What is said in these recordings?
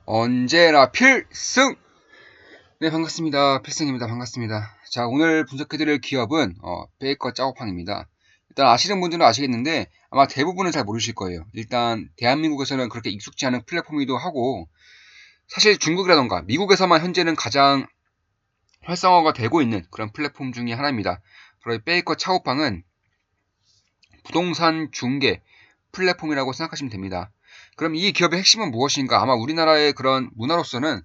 언제나 필승! 네, 반갑습니다. 필승입니다. 반갑습니다. 자, 오늘 분석해드릴 기업은 베이커 짜오팡입니다. 일단 아시는 분들은 아시겠는데 아마 대부분은 잘 모르실 거예요. 일단 대한민국에서는 그렇게 익숙지 않은 플랫폼이기도 하고, 사실 중국이라던가 미국에서만 현재는 가장 활성화가 되고 있는 그런 플랫폼 중에 하나입니다. 바로 이 베이커 차오팡은 부동산 중개 플랫폼이라고 생각하시면 됩니다. 그럼 이 기업의 핵심은 무엇인가? 아마 우리나라의 그런 문화로서는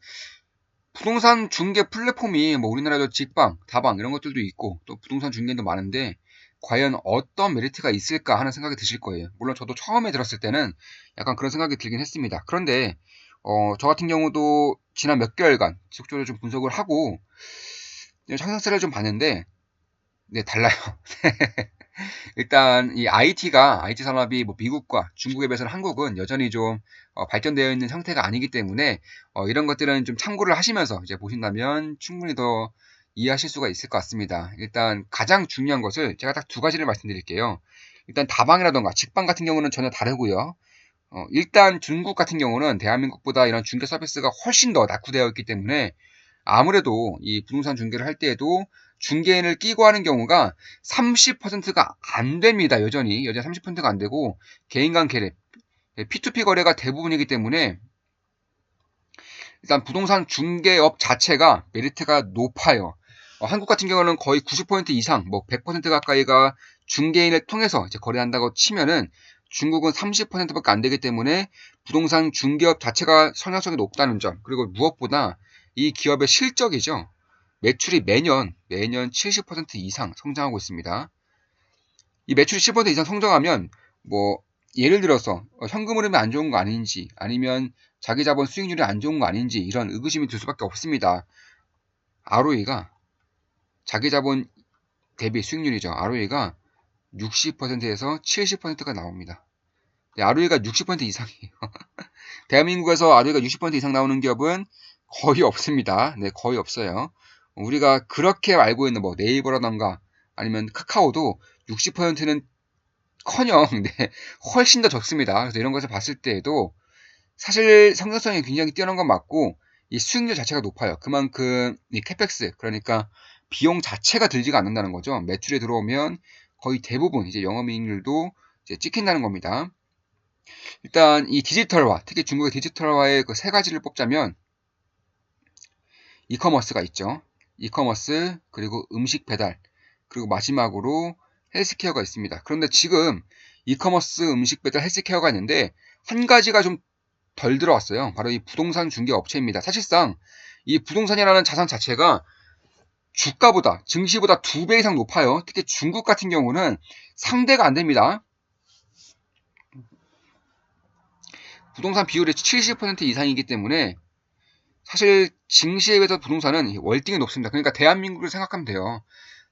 부동산 중개 플랫폼이 뭐 우리나라도 직방, 다방 이런 것들도 있고 또 부동산 중개도 많은데 과연 어떤 메리트가 있을까 하는 생각이 드실 거예요. 물론 저도 처음에 들었을 때는 약간 그런 생각이 들긴 했습니다. 그런데 저 같은 경우도 지난 몇 개월간 지속적으로 좀 분석을 하고 상승세를 좀 봤는데 네, 달라요. 일단 이 IT 산업이 뭐 미국과 중국에 비해서는 한국은 여전히 좀 발전되어 있는 형태가 아니기 때문에 이런 것들은 좀 참고를 하시면서 이제 보신다면 충분히 더 이해하실 수가 있을 것 같습니다. 일단 가장 중요한 것을 제가 딱 두 가지를 말씀드릴게요. 일단 다방이라던가 직방 같은 경우는 전혀 다르고요. 일단 중국 같은 경우는 대한민국보다 이런 중개 서비스가 훨씬 더 낙후되어 있기 때문에 아무래도 이 부동산 중개를 할 때에도 중개인을 끼고 하는 경우가 30%가 안 됩니다. 여전히 30%가 안 되고 개인 간 계례, P2P 거래가 대부분이기 때문에 일단 부동산 중개업 자체가 메리트가 높아요. 한국 같은 경우는 거의 90% 이상, 뭐 100% 가까이가 중개인을 통해서 이제 거래한다고 치면은 중국은 30%밖에 안 되기 때문에 부동산 중개업 자체가 성장성이 높다는 점, 그리고 무엇보다 이 기업의 실적이죠. 매출이 매년 70% 이상 성장하고 있습니다. 이 매출이 10% 이상 성장하면 뭐 예를 들어서 현금 흐름이 안 좋은 거 아닌지 아니면 자기 자본 수익률이 안 좋은 거 아닌지 이런 의구심이 들 수밖에 없습니다. ROE가 자기 자본 대비 수익률이죠. ROE가 60%에서 70%가 나옵니다. 네, ROE가 60% 이상이에요. 대한민국에서 ROE가 60% 이상 나오는 기업은 거의 없습니다. 네, 거의 없어요. 우리가 그렇게 알고 있는 뭐 네이버라던가 아니면 카카오도 60%는 커녕 네, 훨씬 더 적습니다. 그래서 이런 것을 봤을 때에도 사실 성장성이 굉장히 뛰어난 건 맞고 이 수익률 자체가 높아요. 그만큼 이 캐펙스 그러니까 비용 자체가 들지가 않는다는 거죠. 매출에 들어오면 거의 대부분 이제 영업이익률도 이제 찍힌다는 겁니다. 일단 이 디지털화, 특히 중국의 디지털화의 그 세 가지를 뽑자면 이커머스가 있죠. 이커머스 그리고 음식 배달 그리고 마지막으로 헬스케어가 있습니다. 그런데 지금 이커머스, 음식 배달, 헬스케어가 있는데 한 가지가 좀 덜 들어왔어요. 바로 이 부동산 중개 업체입니다. 사실상 이 부동산이라는 자산 자체가 주가보다, 증시보다 2배 이상 높아요. 특히 중국 같은 경우는 상대가 안 됩니다. 부동산 비율이 70% 이상이기 때문에 사실 증시에 비해서 부동산은 월등히 높습니다. 그러니까 대한민국을 생각하면 돼요.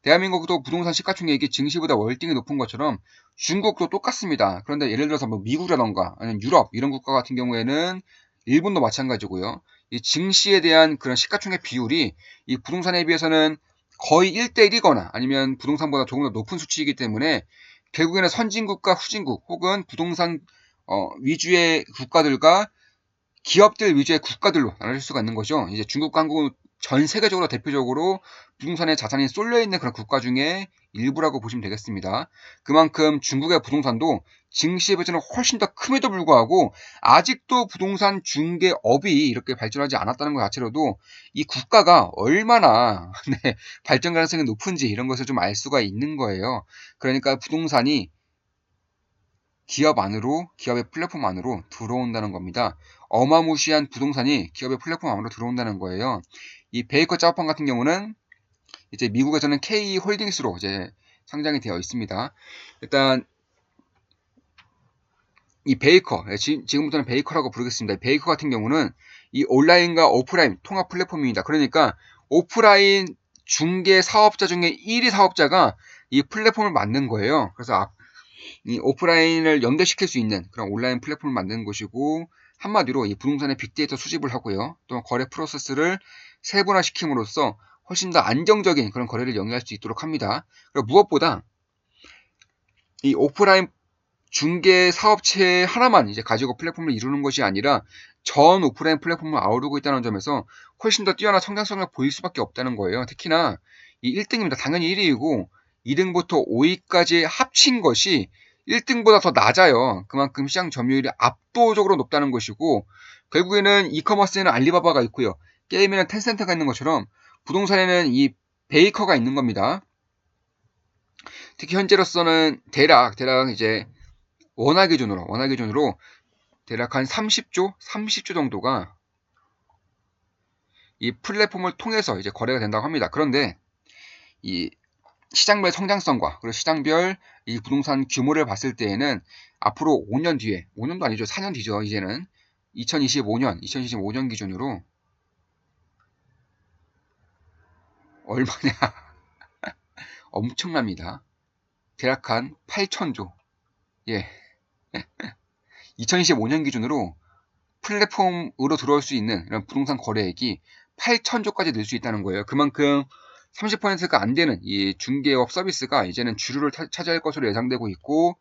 대한민국도 부동산 시가총액이 증시보다 월등히 높은 것처럼 중국도 똑같습니다. 그런데 예를 들어서 뭐 미국이라던가 아니면 유럽 이런 국가 같은 경우에는 일본도 마찬가지고요. 이 증시에 대한 그런 시가총액 비율이 이 부동산에 비해서는 거의 1대1이거나 아니면 부동산보다 조금 더 높은 수치이기 때문에 결국에는 선진국과 후진국 혹은 부동산 위주의 국가들과 기업들 위주의 국가들로 나눌 수가 있는 거죠. 이제 중국과 한국은 전 세계적으로 대표적으로 부동산에 자산이 쏠려 있는 그런 국가 중에 일부라고 보시면 되겠습니다. 그만큼 중국의 부동산도 증시에 비해서는 훨씬 더 큼에도 불구하고 아직도 부동산 중개업이 이렇게 발전하지 않았다는 것 자체로도 이 국가가 얼마나 네, 발전 가능성이 높은지 이런 것을 좀 알 수가 있는 거예요. 그러니까 부동산이 기업 안으로, 기업의 플랫폼 안으로 들어온다는 겁니다. 어마무시한 부동산이 기업의 플랫폼 안으로 들어온다는 거예요. 이 베이커 짜오팡 같은 경우는 이제 미국에서는 K 홀딩스로 이제 상장이 되어 있습니다. 일단 이 베이커, 지금부터는 베이커라고 부르겠습니다. 베이커 같은 경우는 이 온라인과 오프라인 통합 플랫폼입니다. 그러니까 오프라인 중개 사업자 중에 1위 사업자가 이 플랫폼을 만든 거예요. 그래서 이 오프라인을 연결시킬 수 있는 그런 온라인 플랫폼을 만드는 것이고 한마디로 이 부동산의 빅데이터 수집을 하고요. 또 거래 프로세스를 세분화시킴으로써 훨씬 더 안정적인 그런 거래를 영위할 수 있도록 합니다. 그리고 무엇보다 이 오프라인 중개 사업체 하나만 이제 가지고 플랫폼을 이루는 것이 아니라 전 오프라인 플랫폼을 아우르고 있다는 점에서 훨씬 더 뛰어난 성장성을 보일 수밖에 없다는 거예요. 특히나 이 1등입니다. 당연히 1위이고 2등부터 5위까지 합친 것이 1등보다 더 낮아요. 그만큼 시장 점유율이 압도적으로 높다는 것이고 결국에는 이커머스에는 알리바바가 있고요. 게임에는 텐센트가 있는 것처럼 부동산에는 이 베이커가 있는 겁니다. 특히 현재로서는 대략 이제 원화 기준으로 대략 한 30조 정도가 이 플랫폼을 통해서 이제 거래가 된다고 합니다. 그런데 이 시장별 성장성과 그리고 시장별 이 부동산 규모를 봤을 때에는 앞으로 5년 뒤에, 5년도 아니죠. 4년 뒤죠. 이제는 2025년 기준으로 얼마냐? 엄청납니다. 대략 한 8천조. 예. 2025년 기준으로 플랫폼으로 들어올 수 있는 이런 부동산 거래액이 8천조까지 늘 수 있다는 거예요. 그만큼 30%가 안 되는 이 중개업 서비스가 이제는 주류를 차지할 것으로 예상되고 있고,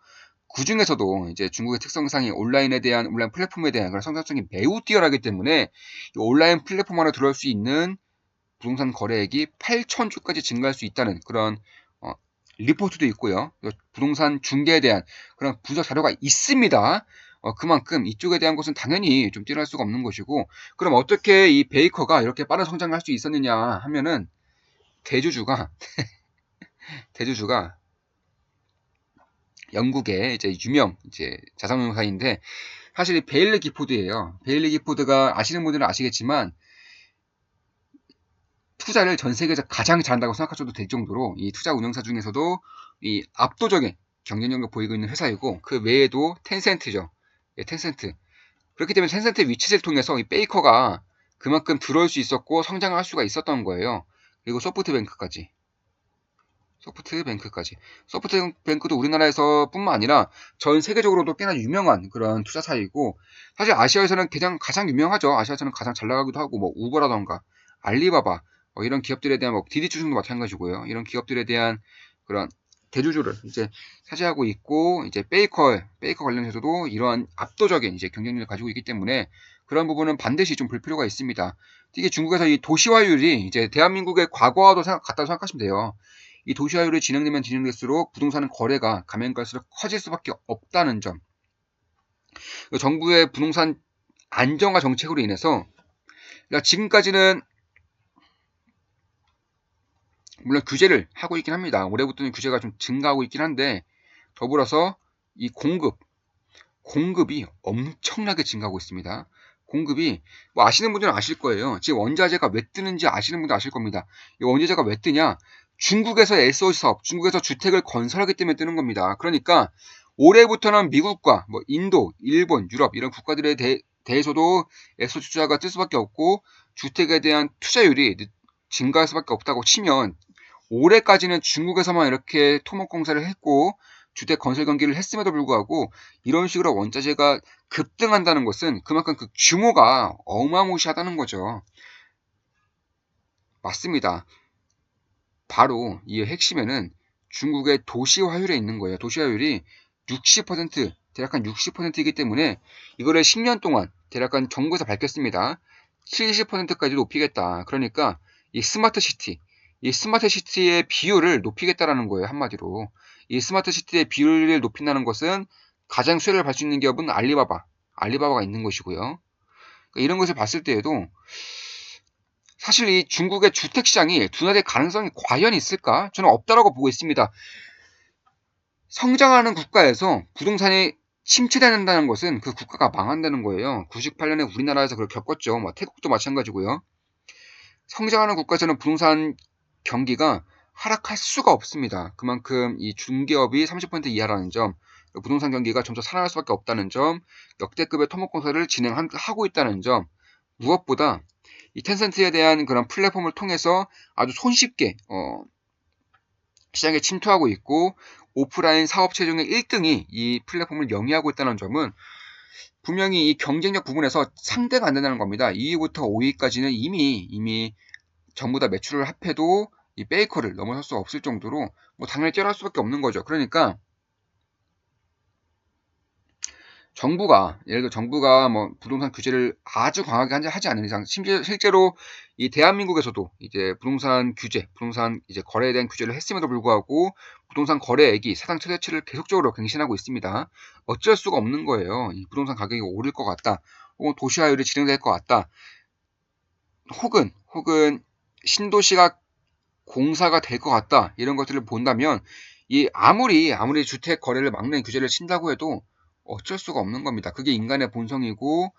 그 중에서도 이제 중국의 특성상이 온라인 플랫폼에 대한 그런 성장성이 매우 뛰어나기 때문에 이 온라인 플랫폼 안에 들어올 수 있는 부동산 거래액이 8천조까지 증가할 수 있다는 그런 리포트도 있고요. 부동산 중개에 대한 그런 분석 자료가 있습니다. 그만큼 이쪽에 대한 것은 당연히 좀 뛰어날 수가 없는 것이고, 그럼 어떻게 이 베이커가 이렇게 빠른 성장을 할 수 있었느냐 하면은 대주주가 영국의 이제 유명 이제 자산운용사인데 사실 베일리 기포드예요. 베일리 기포드가 아시는 분들은 아시겠지만 투자를 전 세계에서 가장 잘한다고 생각하셔도 될 정도로 이 투자 운용사 중에서도 이 압도적인 경쟁력을 보이고 있는 회사이고, 그 외에도 텐센트죠. 예, 텐센트. 그렇기 때문에 텐센트 위치를 통해서 이 베이커가 그만큼 들어올 수 있었고 성장할 수가 있었던 거예요. 그리고 소프트뱅크도 우리나라에서 뿐만 아니라 전 세계적으로도 꽤나 유명한 그런 투자사이고, 사실 아시아에서는 가장 유명하죠. 아시아에서는 가장 잘 나가기도 하고, 뭐 우버라던가 알리바바 이런 기업들에 대한, 뭐 디디추중도 마찬가지고요. 이런 기업들에 대한 그런 대주주를 이제 차지하고 있고, 이제 베이커 관련해서도 이러한 압도적인 이제 경쟁력을 가지고 있기 때문에 그런 부분은 반드시 좀 볼 필요가 있습니다. 특히 중국에서 이 도시화율이 이제 대한민국의 과거와도 같다고 생각하시면 돼요. 이 도시화율이 진행되면 진행될수록 부동산 거래가 가면 갈수록 커질 수밖에 없다는 점. 정부의 부동산 안정화 정책으로 인해서, 그러니까 지금까지는 물론 규제를 하고 있긴 합니다. 올해부터는 규제가 좀 증가하고 있긴 한데, 더불어서 이 공급이 엄청나게 증가하고 있습니다. 공급이, 뭐 아시는 분들은 아실 거예요. 지금 원자재가 왜 뜨는지 아시는 분들 아실 겁니다. 이 원자재가 왜 뜨냐? 중국에서 SOC 사업, 중국에서 주택을 건설하기 때문에 뜨는 겁니다. 그러니까 올해부터는 미국과 뭐 인도, 일본, 유럽 이런 국가들에 대해서도 SOC 투자가 뜰 수밖에 없고, 주택에 대한 투자율이 증가할 수밖에 없다고 치면, 올해까지는 중국에서만 이렇게 토목공사를 했고 주택 건설 경기를 했음에도 불구하고 이런 식으로 원자재가 급등한다는 것은 그만큼 그 규모가 어마무시하다는 거죠. 맞습니다. 바로 이 핵심에는 중국의 도시화율에 있는 거예요. 도시화율이 60%, 대략 한 60%이기 때문에 이거를 10년 동안 대략 한 정부에서 밝혔습니다. 70%까지 높이겠다. 그러니까 이 스마트 시티의 비율을 높이겠다라는 거예요. 한마디로. 이 스마트 시티의 비율을 높인다는 것은 가장 수혜를 받을 수 있는 기업은 알리바바가 있는 것이고요. 그러니까 이런 것을 봤을 때에도 사실 이 중국의 주택 시장이 둔화될 가능성이 과연 있을까? 저는 없다라고 보고 있습니다. 성장하는 국가에서 부동산이 침체된다는 것은 그 국가가 망한다는 거예요. 98년에 우리나라에서 그걸 겪었죠. 뭐 태국도 마찬가지고요. 성장하는 국가에서는 부동산 경기가 하락할 수가 없습니다. 그만큼 이 중개업이 30% 이하라는 점, 부동산 경기가 점차 살아날 수밖에 없다는 점, 역대급의 토목공사를 진행하고 있다는 점, 무엇보다 이 텐센트에 대한 그런 플랫폼을 통해서 아주 손쉽게 시장에 침투하고 있고, 오프라인 사업체 중에 1등이 이 플랫폼을 영위하고 있다는 점은 분명히 이 경쟁력 부분에서 상대가 안 된다는 겁니다. 2위부터 5위까지는 이미 전부 다 매출을 합해도 이 베이커를 넘어설 수 없을 정도로 뭐 당연히 뛰어날 수밖에 없는 거죠. 그러니까 예를 들어 정부가 뭐 부동산 규제를 아주 강하게 하지 않는 이상, 심지어 실제로 이 대한민국에서도 이제 부동산 규제, 부동산 이제 거래에 대한 규제를 했음에도 불구하고 부동산 거래액이 사상 최대치를 계속적으로 갱신하고 있습니다. 어쩔 수가 없는 거예요. 이 부동산 가격이 오를 것 같다, 혹은 도시화율이 진행될 것 같다, 혹은 신도시가 공사가 될 것 같다, 이런 것들을 본다면 이 아무리 주택 거래를 막는 규제를 친다고 해도 어쩔 수가 없는 겁니다. 그게 인간의 본성이고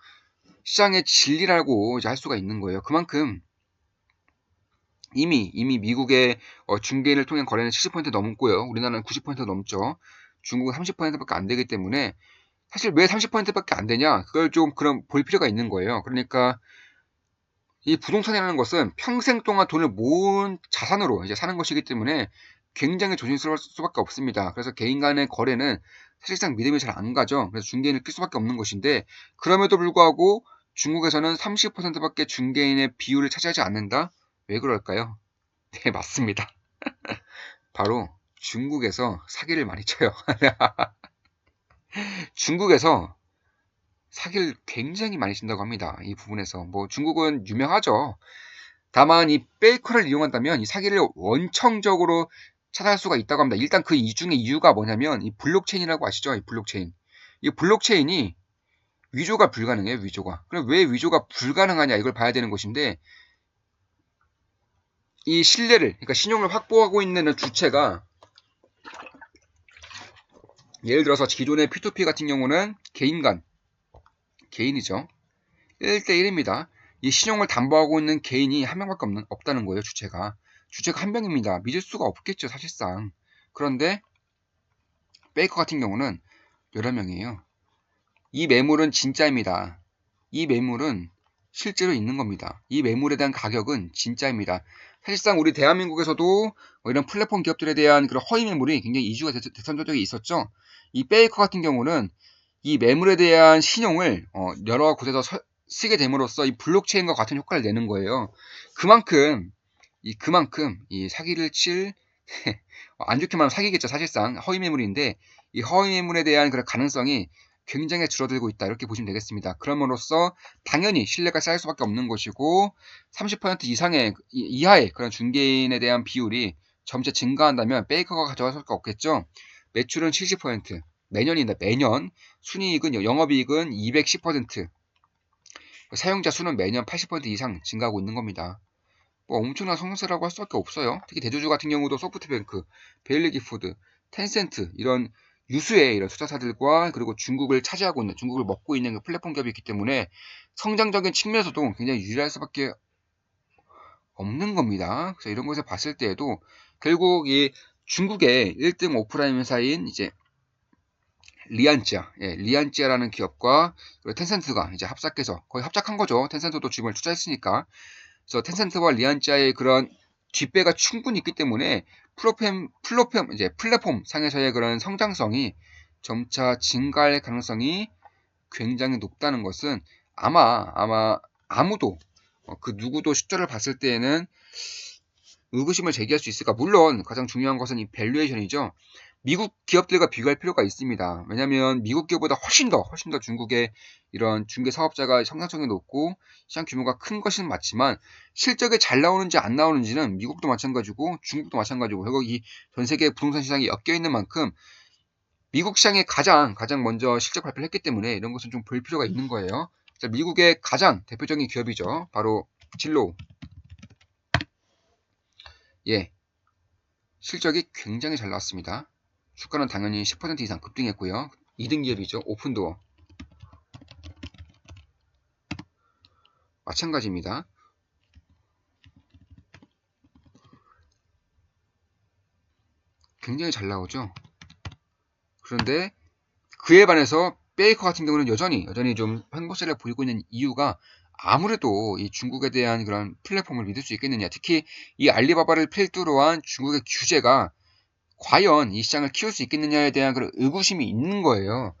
시장의 진리라고 이제 할 수가 있는 거예요. 그만큼 이미 미국의 중개인을 통한 거래는 70% 넘고요. 우리나라는 90% 넘죠. 중국은 30%밖에 안 되기 때문에, 사실 왜 30%밖에 안 되냐, 그걸 좀 그럼 볼 필요가 있는 거예요. 그러니까 이 부동산이라는 것은 평생 동안 돈을 모은 자산으로 이제 사는 것이기 때문에 굉장히 조심스러울 수밖에 없습니다. 그래서 개인 간의 거래는 사실상 믿음이 잘 안 가죠. 그래서 중개인을 낄 수밖에 없는 것인데, 그럼에도 불구하고 중국에서는 30%밖에 중개인의 비율을 차지하지 않는다? 왜 그럴까요? 네, 맞습니다. 바로 중국에서 사기를 많이 쳐요. 중국에서 사기를 굉장히 많이 친다고 합니다. 이 부분에서. 뭐 중국은 유명하죠. 다만 이 페이커를 이용한다면 이 사기를 원청적으로 차단할 수가 있다고 합니다. 일단 그 중에 이유가 뭐냐면 이 블록체인이라고 아시죠? 이 블록체인. 이 블록체인이 위조가 불가능해요, 위조가. 그럼 왜 위조가 불가능하냐, 이걸 봐야 되는 것인데, 이 신뢰를, 그러니까 신용을 확보하고 있는 주체가, 예를 들어서 기존의 P2P 같은 경우는 개인이죠. 1대1입니다. 이 신용을 담보하고 있는 개인이 한 명밖에 없다는 거예요, 주체가. 주체가 한 명입니다. 믿을 수가 없겠죠, 사실상. 그런데 페이커 같은 경우는 여러 명이에요. 이 매물은 진짜입니다. 이 매물은 실제로 있는 겁니다. 이 매물에 대한 가격은 진짜입니다. 사실상 우리 대한민국에서도 이런 플랫폼 기업들에 대한 그런 허위 매물이 굉장히 이슈가 됐던 적이 있었죠. 이 페이커 같은 경우는 이 매물에 대한 신용을 여러 곳에서 쓰게 됨으로써 이 블록체인과 같은 효과를 내는 거예요. 그만큼 이 사기를 칠 안 좋게 말하면 사기겠죠. 사실상 허위 매물인데, 이 허위 매물에 대한 그런 가능성이 굉장히 줄어들고 있다, 이렇게 보시면 되겠습니다. 그럼으로써 당연히 신뢰가 쌓일 수밖에 없는 것이고, 30% 이하의 그런 중개인에 대한 비율이 점차 증가한다면 페이커가 가져갈 수밖에 없겠죠. 매출은 70%, 매년 순이익은, 영업이익은 210%, 사용자 수는 매년 80% 이상 증가하고 있는 겁니다. 뭐 엄청난 성장세라고 할 수밖에 없어요. 특히 대주주 같은 경우도 소프트뱅크, 베일리기푸드, 텐센트, 이런 유수의 이런 투자사들과, 그리고 중국을 먹고 있는 그 플랫폼 기업이 있기 때문에 성장적인 측면에서도 굉장히 유리할 수밖에 없는 겁니다. 그래서 이런 것을 봤을 때에도 결국 이 중국의 1등 오프라인 회사인 이제 리안찌아라는 기업과 텐센트가 이제 합작해서, 거의 합작한 거죠. 텐센트도 지분을 투자했으니까. 그래서 텐센트와 리안짜의 그런 뒷배가 충분히 있기 때문에 플랫폼 상에서의 그런 성장성이 점차 증가할 가능성이 굉장히 높다는 것은, 아마 아무도 그 누구도 숫자를 봤을 때에는 의구심을 제기할 수 있을까. 물론 가장 중요한 것은 이 밸류에이션이죠. 미국 기업들과 비교할 필요가 있습니다. 왜냐하면 미국 기업보다 훨씬 더 중국의 이런 중개 사업자가 성장성이 높고 시장 규모가 큰 것은 맞지만, 실적이 잘 나오는지 안 나오는지는 미국도 마찬가지고 중국도 마찬가지고, 결국 이 전 세계 부동산 시장이 엮여 있는 만큼 미국 시장에 가장 먼저 실적 발표를 했기 때문에 이런 것은 좀 볼 필요가 있는 거예요. 미국의 가장 대표적인 기업이죠. 바로 진로우. 실적이 굉장히 잘 나왔습니다. 주가는 당연히 10% 이상 급등했고요. 2등 기업이죠. 오픈도어. 마찬가지입니다. 굉장히 잘 나오죠. 그런데 그에 반해서 베이커 같은 경우는 여전히 좀 횡보세를 보이고 있는 이유가, 아무래도 이 중국에 대한 그런 플랫폼을 믿을 수 있겠느냐. 특히 이 알리바바를 필두로 한 중국의 규제가 과연 이 시장을 키울 수 있겠느냐에 대한 그런 의구심이 있는 거예요.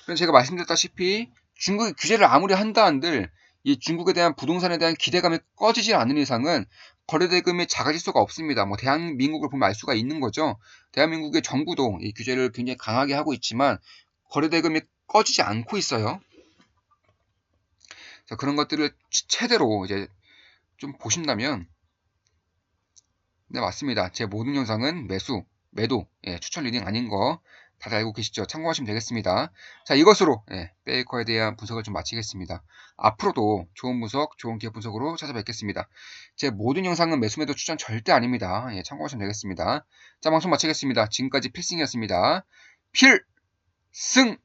그래서 제가 말씀드렸다시피 중국이 규제를 아무리 한다 한들 이 중국에 대한 부동산에 대한 기대감이 꺼지지 않는 이상은 거래대금이 작아질 수가 없습니다. 뭐 대한민국을 보면 알 수가 있는 거죠. 대한민국의 정부도 이 규제를 굉장히 강하게 하고 있지만 거래대금이 꺼지지 않고 있어요. 자, 그런 것들을 최대로 이제 좀 보신다면, 네, 맞습니다. 제 모든 영상은 매도, 예, 추천 리딩 아닌 거 다들 알고 계시죠? 참고하시면 되겠습니다. 자, 이것으로 예, 베이커에 대한 분석을 좀 마치겠습니다. 앞으로도 좋은 분석, 좋은 기업 분석으로 찾아뵙겠습니다. 제 모든 영상은 매도 추천 절대 아닙니다. 예, 참고하시면 되겠습니다. 자, 방송 마치겠습니다. 지금까지 필승이었습니다. 필승!